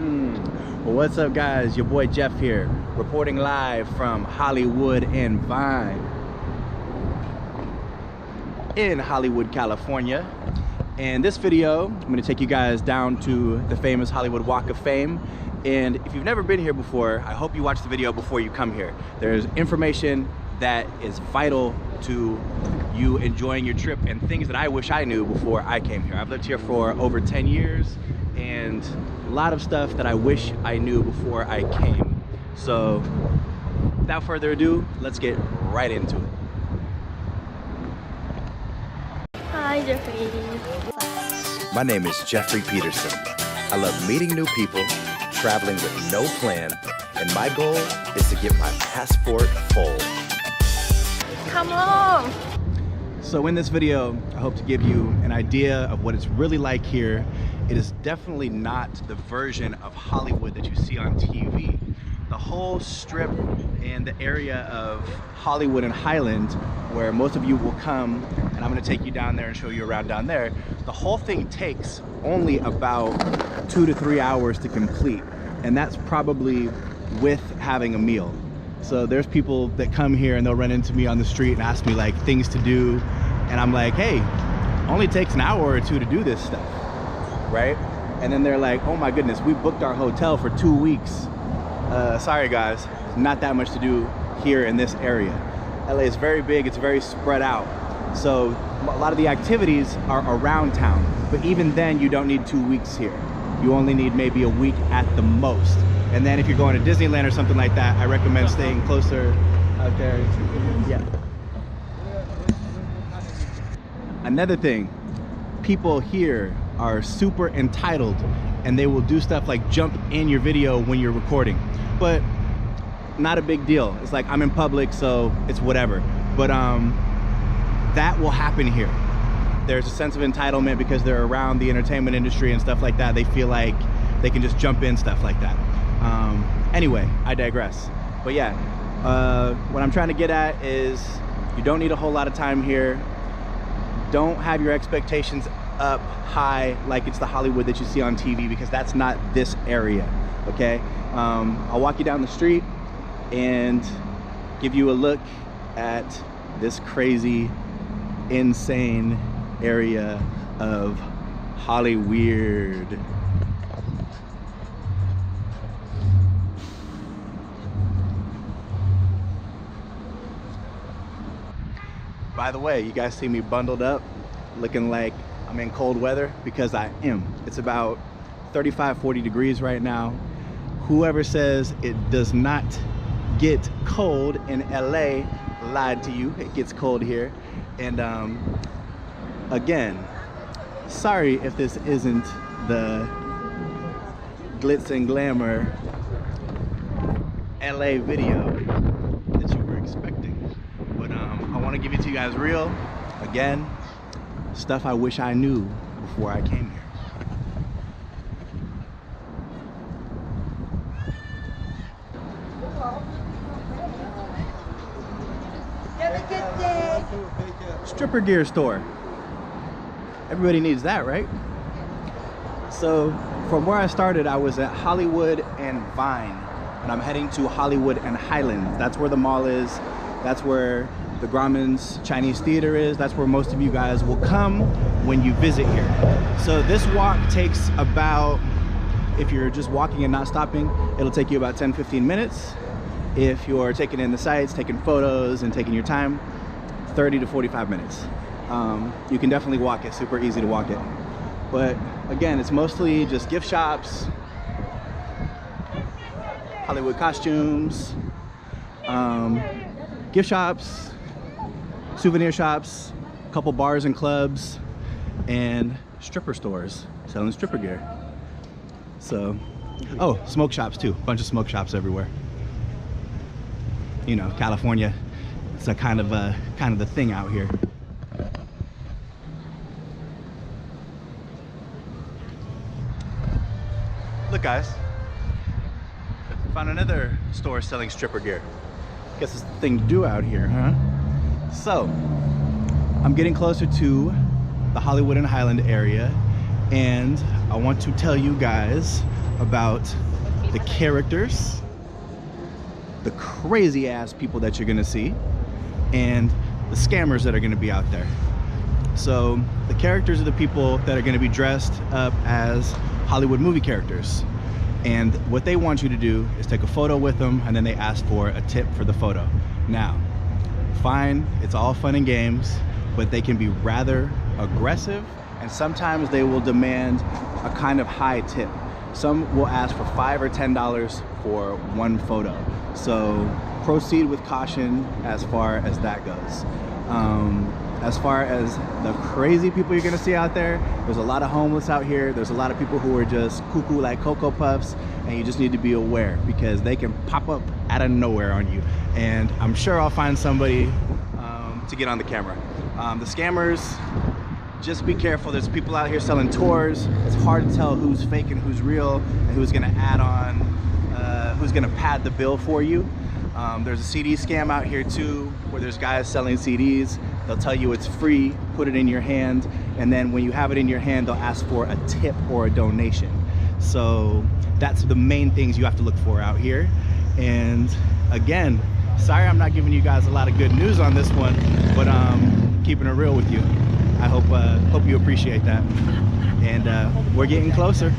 Well, what's up, guys? Your boy Jeff here, reporting live from Hollywood and Vine in Hollywood, California. And this video, I'm going to take you guys down to the famous Hollywood Walk of Fame. And if you've never been here before, I hope you watch the video before you come here. There's information that is vital to you enjoying your trip and things that I wish I knew before I came here. I've lived here for over 10 years and a lot of stuff that I wish I knew before I came. So without further ado, let's get right into it. Hi, Jeffrey. My name is Jeffrey Peterson. I love meeting new people, traveling with no plan, and my goal is to get my passport full. Come on. So in this video, I hope to give you an idea of what it's really like here. It is definitely not the version of Hollywood that you see on TV. The whole strip and the area of Hollywood and Highland, where most of you will come, and I'm gonna take you down there and show you around down there, the whole thing takes only about 2 to 3 hours to complete. And that's probably with having a meal. So there's people that come here and they'll run into me on the street and ask me like things to do. And I'm like, hey, only takes an hour or two to do this stuff, right? And then they're like, oh my goodness, we booked our hotel for 2 weeks. Sorry guys, not that much to do here in this area. LA is very big, it's very spread out. So a lot of the activities are around town, but even then you don't need 2 weeks here. You only need maybe a week at the most. And then if you're going to Disneyland or something like that, I recommend staying closer out there. Yeah. Another thing, people here are super entitled and they will do stuff like jump in your video when you're recording, but not a big deal. It's like, I'm in public, so it's whatever. But that will happen here. There's a sense of entitlement because they're around the entertainment industry and stuff like that. They feel like they can just jump in stuff like that. Anyway, I digress. But yeah, what I'm trying to get at is you don't need a whole lot of time here. Don't have your expectations up high like it's the Hollywood that you see on TV, because that's not this area, okay? I'll walk you down the street and give you a look at this crazy, insane area of Hollyweird. By the way, you guys see me bundled up, looking like I'm in cold weather, because I am. It's about 35, 40 degrees right now. Whoever says it does not get cold in LA lied to you. It gets cold here. And again, sorry if this isn't the glitz and glamour LA video that you were expecting. But I want to give it to you guys real. Again, stuff I wish I knew before I came here. Stripper gear store. Everybody needs that, right? So from where I started, I was at Hollywood and Vine, and I'm heading to Hollywood and Highland. That's where the mall is. That's where the Grauman's Chinese Theater is. That's where most of you guys will come when you visit here. So this walk takes about, if you're just walking and not stopping, it'll take you about 10-15 minutes. If you're taking in the sights, taking photos and taking your time, 30 to 45 minutes. You can definitely walk it, super easy to walk it. But again, it's mostly just gift shops, Hollywood costumes, gift shops, souvenir shops, a couple bars and clubs, and stripper stores selling stripper gear. So, oh, smoke shops too. Bunch of smoke shops everywhere. You know, California, it's a kind of the thing out here. Look guys, found another store selling stripper gear. Guess it's the thing to do out here, huh? So, I'm getting closer to the Hollywood and Highland area, and I want to tell you guys about the characters, the crazy ass people that you're gonna see, and the scammers that are gonna be out there. So the characters are the people that are gonna be dressed up as Hollywood movie characters. And what they want you to do is take a photo with them, and then they ask for a tip for the photo. Now, fine, it's all fun and games, but they can be rather aggressive, and sometimes they will demand a kind of high tip. Some will ask for $5 or $10 for one photo. So proceed with caution as far as that goes. As far as the crazy people you're gonna see out there, there's a lot of homeless out here. There's a lot of people who are just cuckoo like Cocoa Puffs, and you just need to be aware because they can pop up out of nowhere on you. And I'm sure I'll find somebody to get on the camera. The scammers, just be careful. There's people out here selling tours. It's hard to tell who's fake and who's real and who's gonna add on, who's gonna pad the bill for you. There's a CD scam out here too, where there's guys selling CDs. They'll tell you it's free, put it in your hand, and then when you have it in your hand, they'll ask for a tip or a donation. So that's the main things you have to look for out here. And again, sorry I'm not giving you guys a lot of good news on this one, but keeping it real with you. I hope you appreciate that. And we're getting closer.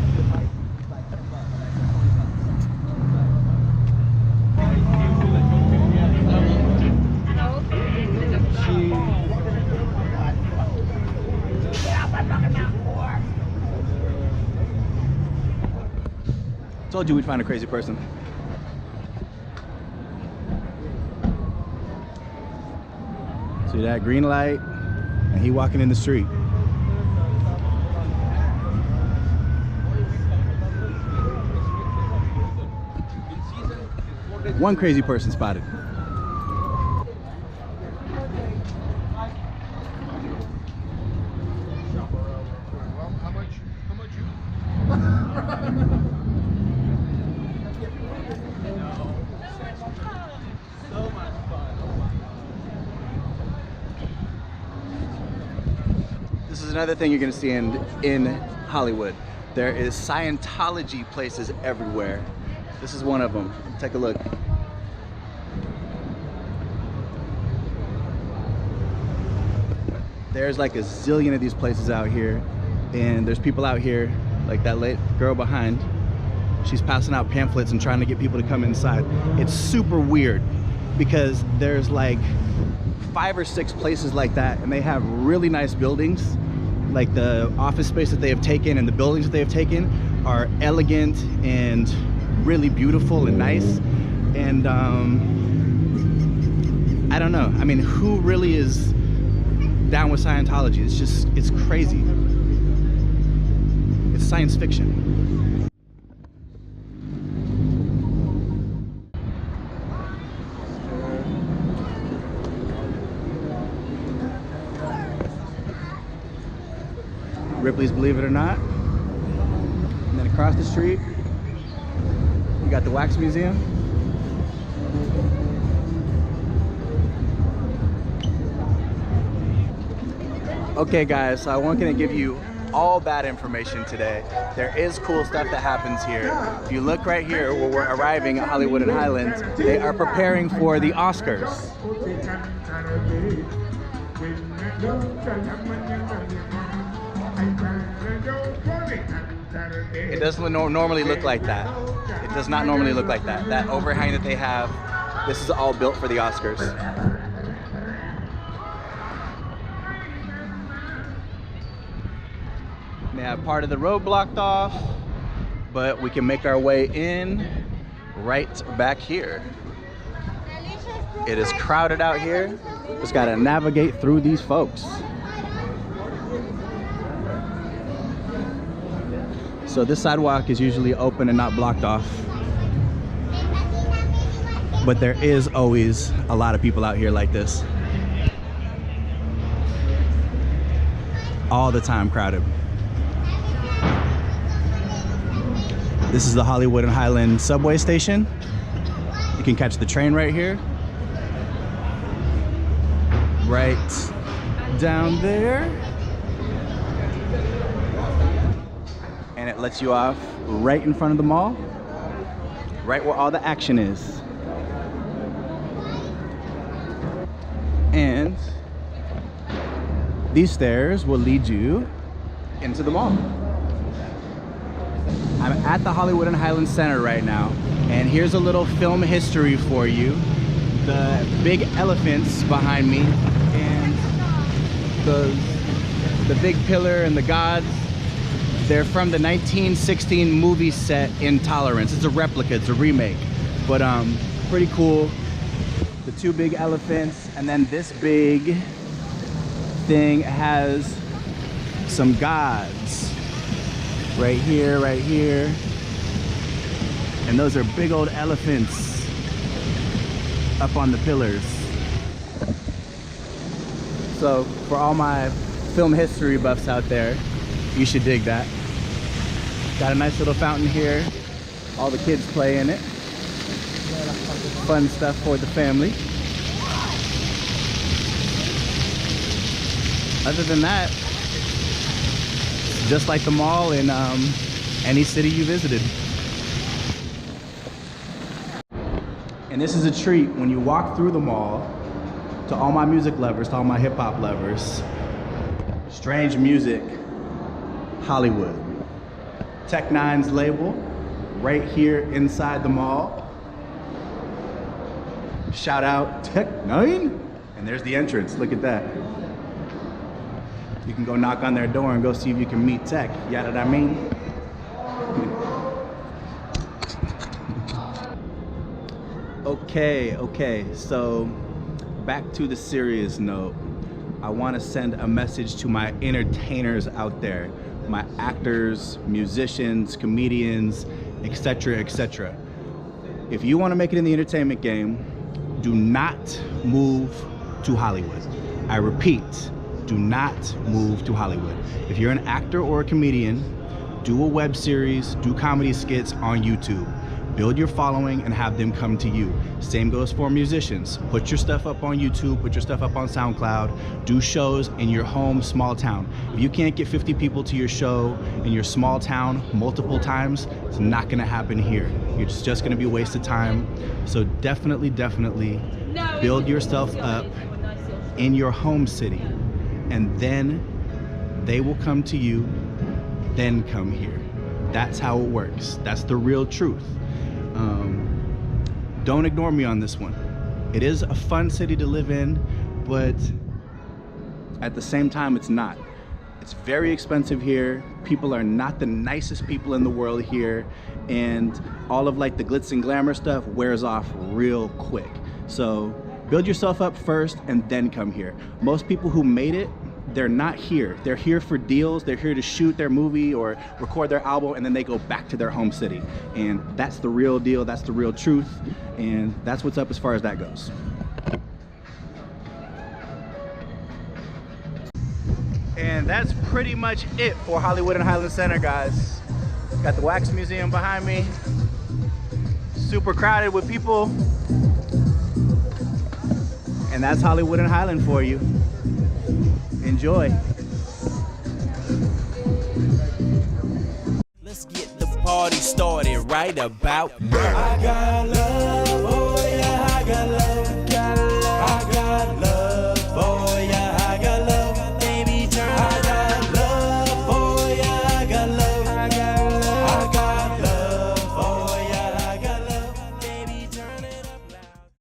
Told you we'd find a crazy person. See that green light? And he walking in the street. One crazy person spotted. This is another thing you're gonna see in Hollywood. There is Scientology places everywhere. This is one of them. Take a look. There's like a zillion of these places out here, and there's people out here, like that late girl behind. She's passing out pamphlets and trying to get people to come inside. It's super weird because there's like 5 or 6 places like that, and they have really nice buildings. Like the office space that they have taken and the buildings that they have taken are elegant and really beautiful and nice. And I don't know. I mean, who really is down with Scientology? It's crazy. It's science fiction. Ripley's Believe It or Not. And then across the street, you got the Wax Museum. Okay guys, so I wasn't gonna give you all bad information today. There is cool stuff that happens here. If you look right here where we're arriving at Hollywood and Highland, they are preparing for the Oscars. It doesn't normally look like that. It does not normally look like that. That overhang that they have, this is all built for the Oscars. They have part of the road blocked off, but we can make our way in right back here. It is crowded out here. Just gotta navigate through these folks. So this sidewalk is usually open and not blocked off. But there is always a lot of people out here like this. All the time crowded. This is the Hollywood and Highland subway station. You can catch the train right here. Right down there. and it lets you off right in front of the mall, right where all the action is. And these stairs will lead you into the mall. I'm at the Hollywood and Highland Center right now, and here's a little film history for you. The big elephants behind me and the big pillar and the gods, they're from the 1916 movie set Intolerance. It's a replica, it's a remake, but pretty cool. The two big elephants, and then this big thing has some gods right here, and those are big old elephants up on the pillars. So for all my film history buffs out there, you should dig that. Got a nice little fountain here, all the kids play in it. Fun stuff for the family. Other than that, just like the mall in any city you visited. And this is a treat when you walk through the mall. To all my music lovers, to all my hip hop lovers, Strange Music, Hollywood. Tech Nine's label, right here inside the mall. Shout out Tech Nine. And there's the entrance, look at that. You can go knock on their door and go see if you can meet Tech. You know what I mean? Okay, so back to the serious note. I want to send a message to my entertainers out there, my actors, musicians, comedians, etc., etc. If you want to make it in the entertainment game, do not move to Hollywood. I repeat, do not move to Hollywood. If you're an actor or a comedian, do a web series, do comedy skits on YouTube. Build your following and have them come to you. Same goes for musicians. Put your stuff up on YouTube, put your stuff up on SoundCloud, do shows in your home small town. If you can't get 50 people to your show in your small town multiple times, it's not gonna happen here. It's just gonna be a waste of time. So definitely build yourself up in your home city, and then they will come to you, then come here. That's how it works. That's the real truth. Don't ignore me on this one. It is a fun city to live in, but at the same time, it's not. It's very expensive here. People are not the nicest people in the world here, and all of like the glitz and glamour stuff wears off real quick. So build yourself up first and then come here. Most people who made it, they're not here. They're here for deals. They're here to shoot their movie or record their album, and then they go back to their home city. And that's the real deal. That's the real truth. And that's what's up as far as that goes. And that's pretty much it for Hollywood and Highland Center, guys. Got the Wax Museum behind me. Super crowded with people. And that's Hollywood and Highland for you. Enjoy. Let's get the party started right about now. I got love, oh yeah, I got love.